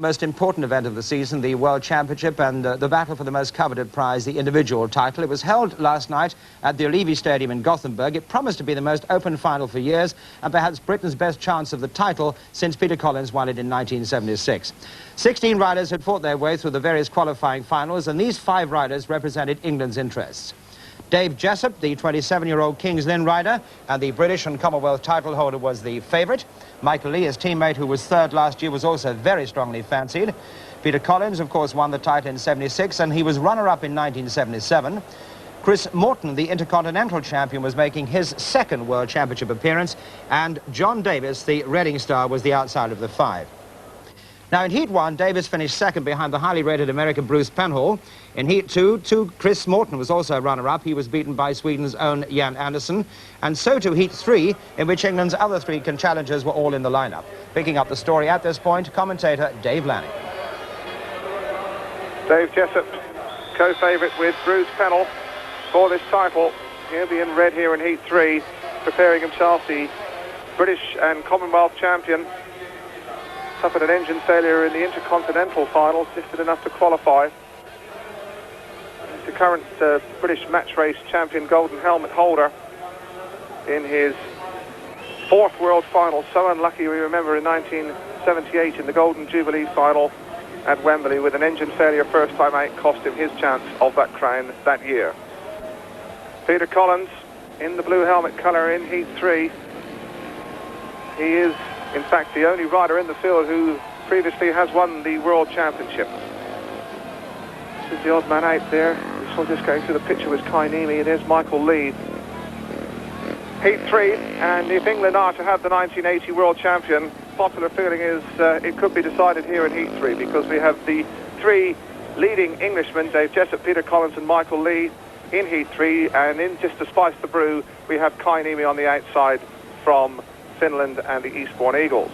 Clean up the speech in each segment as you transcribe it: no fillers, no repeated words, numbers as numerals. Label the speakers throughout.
Speaker 1: Most important event of the season, the World Championship, and the battle for the most coveted prize, the individual title. It was held last night at the Olivi Stadium in Gothenburg. It promised to be the most open final for years and perhaps Britain's best chance of the title since Peter Collins won it in 1976. 16 riders had fought their way through the various qualifying finals, and these 5 riders represented England's interests. Dave Jessup, the 27-year-old Kings Lynn rider and the British and Commonwealth title holder, was the favourite. Michael Lee, his teammate, who was third last year, was also very strongly fancied. Peter Collins, of course, won the title in '76, and he was runner-up in 1977. Chris Morton, the Intercontinental champion, was making his second World Championship appearance, and John Davis, the Reading star, was the outsider of the 5. Now, in Heat 1, Davis finished second behind the highly rated American Bruce Penhall. In Heat 2, Chris Morton was also runner-up. He was beaten by Sweden's own Jan Andersson. And so too Heat 3, in which England's other 3 challengers were all in the lineup. Picking up the story at this point, commentator Dave Lanning.
Speaker 2: Dave Jessup, co-favourite with Bruce Penhall for this title. He'll be in red here in Heat 3, preparing himself, the British and Commonwealth champion. Suffered an engine failure in the Intercontinental final, just enough to qualify. He's the current British match race champion golden helmet holder in his 4th World Final. So unlucky, we remember, in 1978 in the Golden Jubilee final at Wembley, with an engine failure first time out, cost him his chance of that crown that year. Peter Collins in the blue helmet colour in Heat 3. He is, in fact, the only rider in the field who previously has won the World Championship. This is the odd man out there. We saw just going through the picture was Kai Niemi, and there's Michael Lee. Heat 3, and if England are to have the 1980 World Champion, popular feeling is it could be decided here in Heat 3, because we have the 3 leading Englishmen, Dave Jessup, Peter Collins and Michael Lee, in Heat 3, and in just to spice the brew, we have Kai Niemi on the outside from Finland and the Eastbourne Eagles.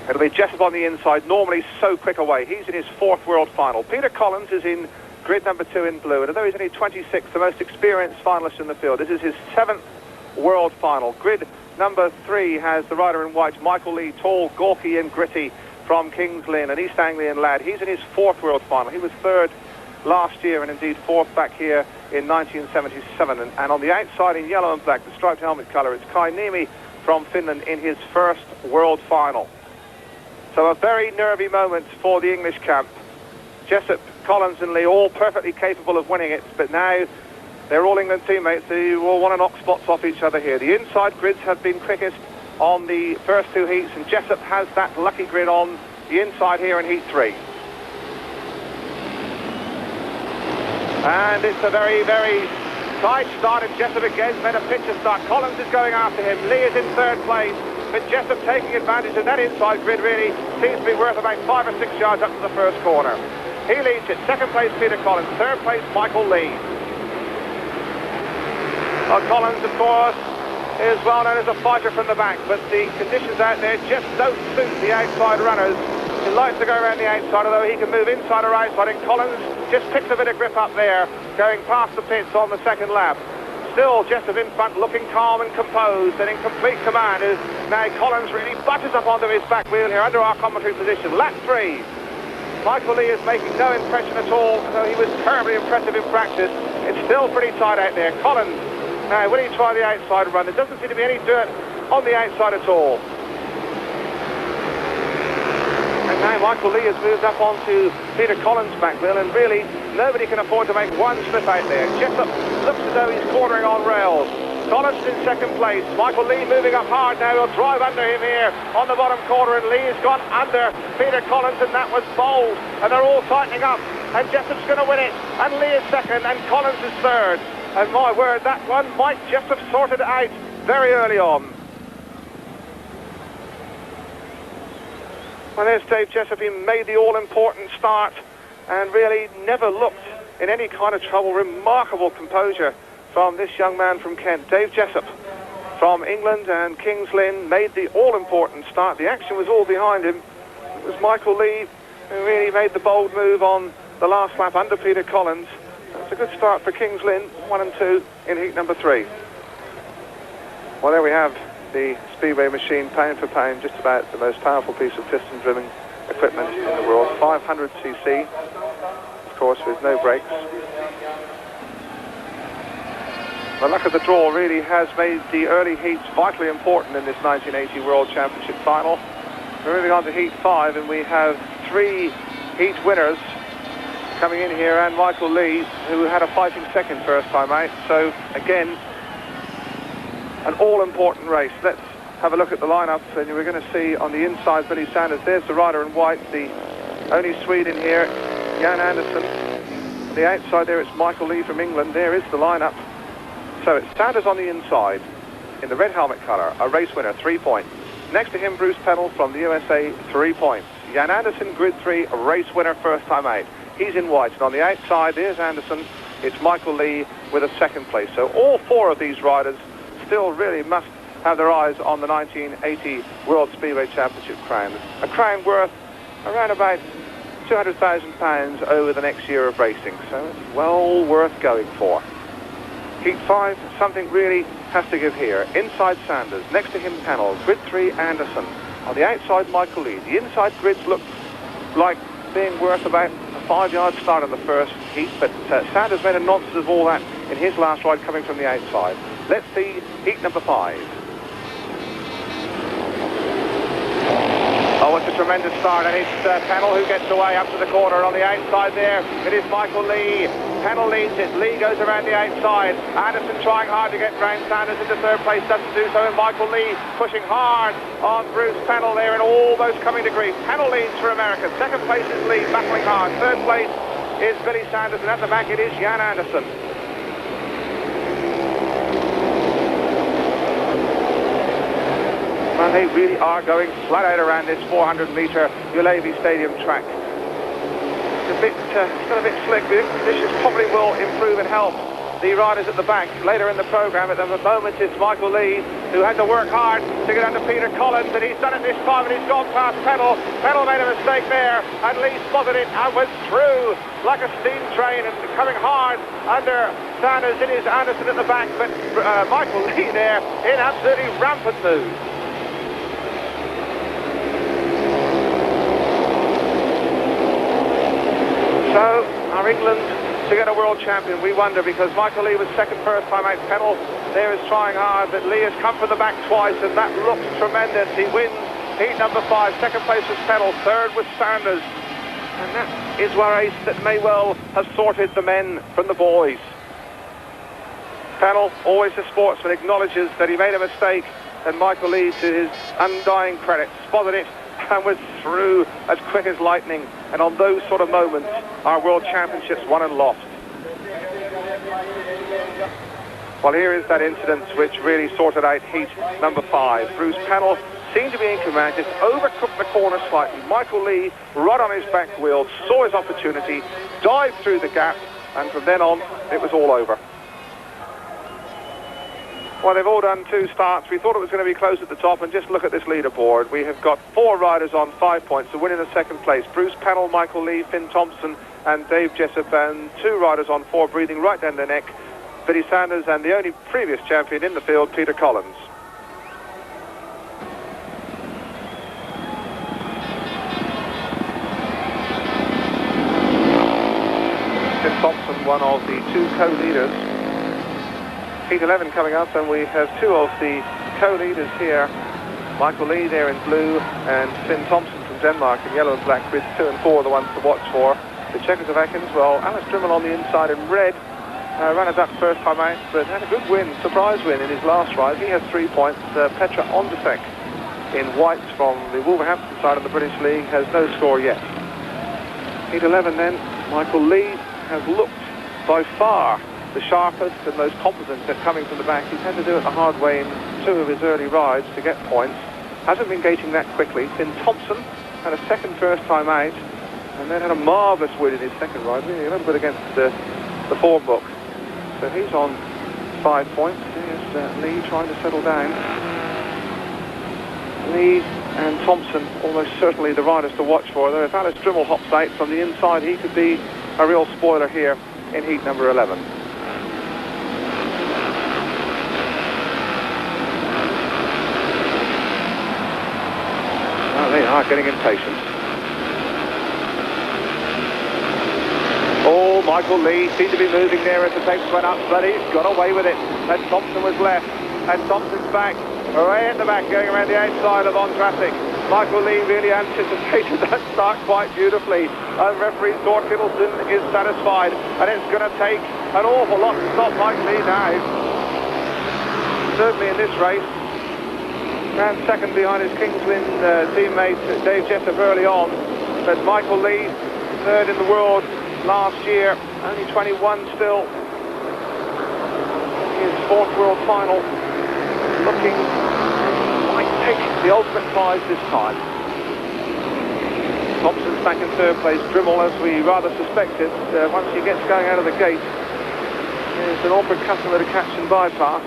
Speaker 2: It'll be Jessup on the inside, normally so quick away. He's in his 4th World Final. Peter Collins is in grid number 2 in blue, and although he's only 26, the most experienced finalist in the field, this is his 7th World Final. Grid number 3 has the rider in white, Michael Lee, tall, gawky and gritty from Kings Lynn, an East Anglian lad. He's in his 4th World Final. He was 3rd last year, and indeed 4th back here in 1977, and on the outside in yellow and black, the striped helmet colour, it's Kai Niemi from Finland in his 1st World Final. So a very nervy moment for the English camp. Jessup, Collins and Lee all perfectly capable of winning it, but now they're all England teammates who all want to knock spots off each other here. The inside grids have been quickest on the first 2 heats, and Jessup has that lucky grid on the inside here in Heat 3. And it's a very, very tight start, and Jessup again made a picture start. Collins is going after him. Lee is in 3rd place, but Jessup taking advantage of that inside grid really seems to be worth about 5 or 6 yards up to the first corner. He leads it. 2nd place, Peter Collins. 3rd place, Michael Lee. Well, Collins, of course, is well known as a fighter from the back, but the conditions out there just don't suit the outside runners. He likes to go around the outside, although he can move inside or outside, and Collins just picks a bit of grip up there, going past the pits on the 2nd lap. Still, Jessup in front, looking calm and composed and in complete command. Now Collins really butters up onto his back wheel here under our commentary position. Lap 3. Michael Lee is making no impression at all, although he was terribly impressive in practice. It's still pretty tight out there. Collins, now will he try the outside run? There doesn't seem to be any dirt on the outside at all. And now Michael Lee has moved up onto Peter Collins' back wheel, and really nobody can afford to make one slip out there. Jessup looks as though he's cornering on rails. Collins in 2nd place. Michael Lee moving up hard now. He'll drive under him here on the bottom corner, and Lee has gone under Peter Collins, and that was bold. And they're all tightening up, and Jessup's going to win it. And Lee is 2nd, and Collins is 3rd. And my word, that one might Jessup sorted out very early on. Well, there's Dave Jessup. He made the all-important start and really never looked in any kind of trouble. Remarkable composure from this young man from Kent. Dave Jessup from England and Kings Lynn made the all-important start. The action was all behind him. It was Michael Lee who really made the bold move on the last lap under Peter Collins. It's a good start for Kings Lynn, 1 and 2 in heat number 3. Well, there we have the Speedway machine, pound for pound, just about the most powerful piece of piston-driven equipment in the world. 500cc, of course, with no brakes. The luck of the draw really has made the early heats vitally important in this 1980 World Championship final. We're moving on to Heat 5, and we have 3 heat winners coming in here, and Michael Lee, who had a fighting second first time out. So, again, an all-important race. Let's have a look at the lineup, and we're going to see on the inside Billy Sanders. There's the rider in white, the only Swede in here, Jan Andersson. On the outside there, it's Michael Lee from England. There is the lineup. So it's Sanders on the inside, in the red helmet colour, a race winner, 3 points. Next to him, Bruce Pennell from the USA, 3 points. Jan Andersson, grid 3, a race winner, first time out. He's in white, and on the outside, there's Andersson. It's Michael Lee with a second place. So all 4 of these riders still really must have their eyes on the 1980 World Speedway Championship crown. A crown worth around about £200,000 over the next year of racing, so it's well worth going for. Heat 5, something really has to give here. Inside Sanders, next to him Pennell, grid 3 Andersson. On the outside Michael Lee. The inside grids look like being worth about a 5-yard start in the first heat, but Sanders made a nonsense of all that in his last ride coming from the outside. Let's see heat number 5. Oh, it's a tremendous start, and it's Pennell who gets away up to the corner. On the outside there, it is Michael Lee. Pennell leads it. Lee goes around the outside. Andersson trying hard to get round Sanders into third place. Doesn't do so, and Michael Lee pushing hard on Bruce Pennell there and almost coming to grief. Pennell leads for America. Second place is Lee, battling hard. Third place is Billy Sanders, and at the back it is Jan Andersson. And they really are going flat out around this 400-metre Ullevi Stadium track. It's got a bit slick. The conditions probably will improve and help the riders at the back later in the programme. At the moment, it's Michael Lee who had to work hard to get under Peter Collins, and he's done it this time, and he's gone past Pennell. Pennell made a mistake there, and Lee spotted it and went through like a steam train and coming hard under Sanders. It is Andersson at the back, but Michael Lee there in absolutely rampant mood. So, are England to get a world champion? We wonder, because Michael Lee was second first time out. Pennell there is trying hard, but Lee has come from the back twice, and that looks tremendous. He wins heat number 5. Second place was Pennell. Third was Sanders. And that is a race that may well have sorted the men from the boys. Pennell, always a sportsman, acknowledges that he made a mistake, and Michael Lee, to his undying credit, spotted it and was through as quick as lightning. And on those sort of moments, our World Championships won and lost. Well, here is that incident which really sorted out heat number 5. Bruce Pennell seemed to be in command, just overcooked the corner slightly. Michael Lee, right on his back wheel, saw his opportunity, dived through the gap, and from then on, it was all over. Well, they've all done 2 starts. We thought it was going to be close at the top, and just look at this leaderboard. We have got 4 riders on 5 points to win in the second place. Bruce Pennell, Michael Lee, Finn Thompson and Dave Jessup, and 2 riders on 4 breathing right down their neck. Billy Sanders and the only previous champion in the field, Peter Collins. Finn Thompson, one of the 2 co-leaders. Heat 11 coming up, and we have 2 of the co-leaders here. Michael Lee there in blue, and Finn Thompson from Denmark in yellow and black. Grids 2 and 4 are the ones to watch for. The Czechoslovakians, well, Alice Drimmel on the inside in red, runners-up first time out, but had a good win, surprise win in his last ride. He has 3 points. Petra Ondesek in white from the Wolverhampton side of the British League has no score yet. Heat 11 then, Michael Lee has looked by far the sharpest and most competent at coming from the back. He's had to do it the hard way in 2 of his early rides to get points. Hasn't been gating that quickly. Finn Thompson had a second first time out, and then had a marvellous win in his second ride, really a little bit against the form book. So he's on 5 points. There's Lee trying to settle down. Lee and Thompson almost certainly the riders to watch for, though if Alice Drimmel hops out from the inside, he could be a real spoiler here in heat number 11. are getting impatient. Oh, Michael Lee seemed to be moving there as the pace went up, but he's got away with it. And Thompson was left, and Thompson's back, way at the back, going around the outside of On Traffic. Michael Lee really anticipated that start quite beautifully. Referee Thor Kittleson is satisfied, and it's going to take an awful lot to stop Mike Lee now. Certainly in this race. Ran second behind his Kings Lynn teammate Dave Jessup early on, but Michael Lee, third in the world last year, only 21 still. His fourth world final, looking like take the ultimate prize this time. Thompson's back in third place. Drimmel, as we rather suspected, once he gets going out of the gate, is an awkward customer to catch and bypass.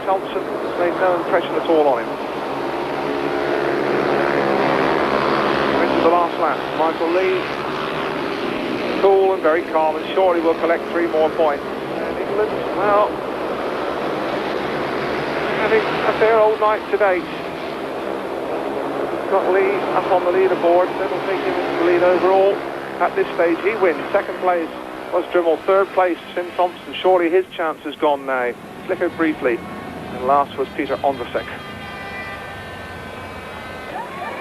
Speaker 2: Thompson has made no impression at all on him. Into the last lap. Michael Lee, cool and very calm, and surely will collect 3 more points. And England, well, having a fair old night to date. Got Lee up on the leaderboard, then we'll take him into the lead overall. At this stage, he wins. Second place was Drimmel. Third place, Finn Thompson. Surely his chance is gone now. Flickered briefly. And last was Peter Ondrusek.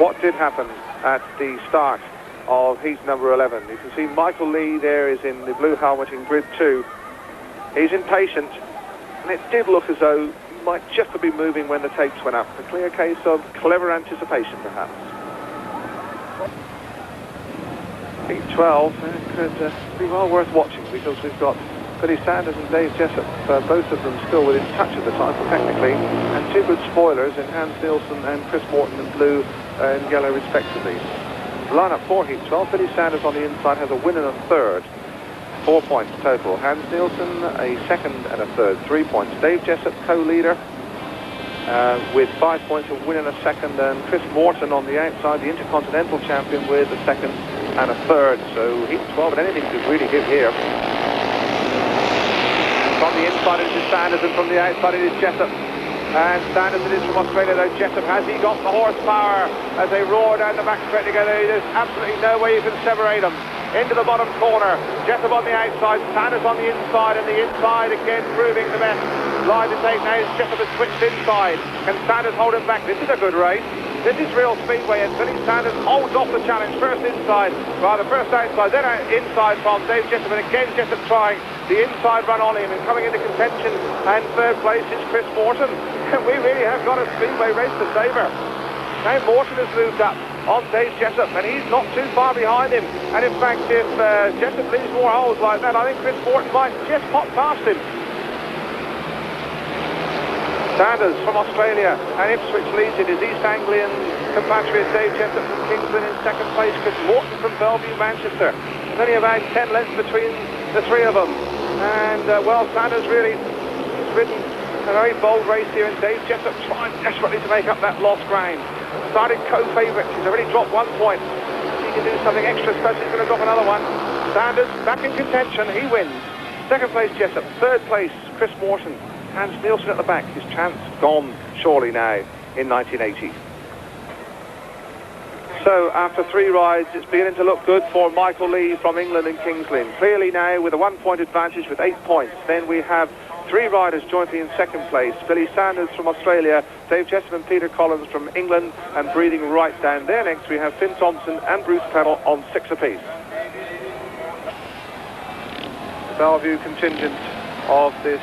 Speaker 2: What did happen at the start of heat number 11? You can see Michael Lee there is in the blue helmet in grid 2. He's impatient, and it did look as though he might just be moving when the tapes went up. A clear case of clever anticipation, perhaps. Heat 12 could be well worth watching, because we've got Billy Sanders and Dave Jessup, both of them still within touch at the title technically, and 2 good spoilers in Hans Nielsen and Chris Morton in blue and yellow respectively. Lineup for Heat 12, Billy Sanders on the inside has a win and a third, 4 points total. Hans Nielsen a second and a third, 3 points. Dave Jessup co-leader with 5 points, a win and a second, and Chris Morton on the outside, the Intercontinental champion, with a second and a third. So Heat 12, and anything could really give here. From the inside it is Sanders, and from the outside it is Jessup. And Sanderson is from Australia, though. Jessup, has he got the horsepower as they roar down the back straight together? There's absolutely no way you can separate them. Into the bottom corner. Jessup on the outside, Sanders on the inside, and the inside again proving the best. Line to take now. Jessup has switched inside. Can Sanders hold him back? This is a good race. This is real Speedway, and Billy Sanders holds off the challenge. First inside, rather first outside, then inside from Dave Jessup, and again Jessup trying the inside run on him and coming into contention. And third place is Chris Morton. We really have got a Speedway race to savour. Now Morton has moved up on Dave Jessup, and he's not too far behind him. And in fact, if Jessup leaves more holes like that, I think Chris Morton might just pop past him. Sanders from Australia, and Ipswich leads it. His East Anglian compatriot Dave Jessup from Kingsland in second place. Chris Morton from Bellevue, Manchester. There's only about 10 lengths between the 3 of them. And, well, Sanders really has ridden a very bold race here, and Dave Jessup trying desperately to make up that lost ground. Started co-favourite. He's already dropped 1 point. If he can do something extra special, he's going to drop another one. Sanders back in contention. He wins. Second place Jessup. Third place Chris Morton. Hans Nielsen at the back. His chance gone surely now in 1980. So after 3 rides, it's beginning to look good for Michael Lee from England and Kings Lynn. Clearly now with a 1 point advantage with 8 points. Then we have 3 riders jointly in second place. Billy Sanders from Australia, Dave Jessup and Peter Collins from England, and breathing right down there next we have Finn Thompson and Bruce Pennell on 6 apiece. The Bellevue contingent of this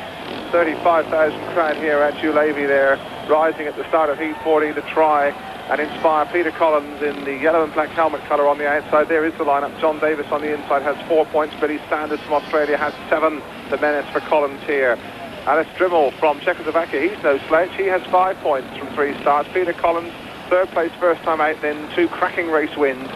Speaker 2: 35,000 crowd here at Julavy there, rising at the start of Heat 40 to try and inspire Peter Collins in the yellow and black helmet colour on the outside. There is the lineup. John Davis on the inside has 4 points. Billy Sanders from Australia has 7. The menace for Collins here. Alice Drimmel from Czechoslovakia, he's no slouch. He has 5 points from 3 starts. Peter Collins, third place first time out, then 2 cracking race wins.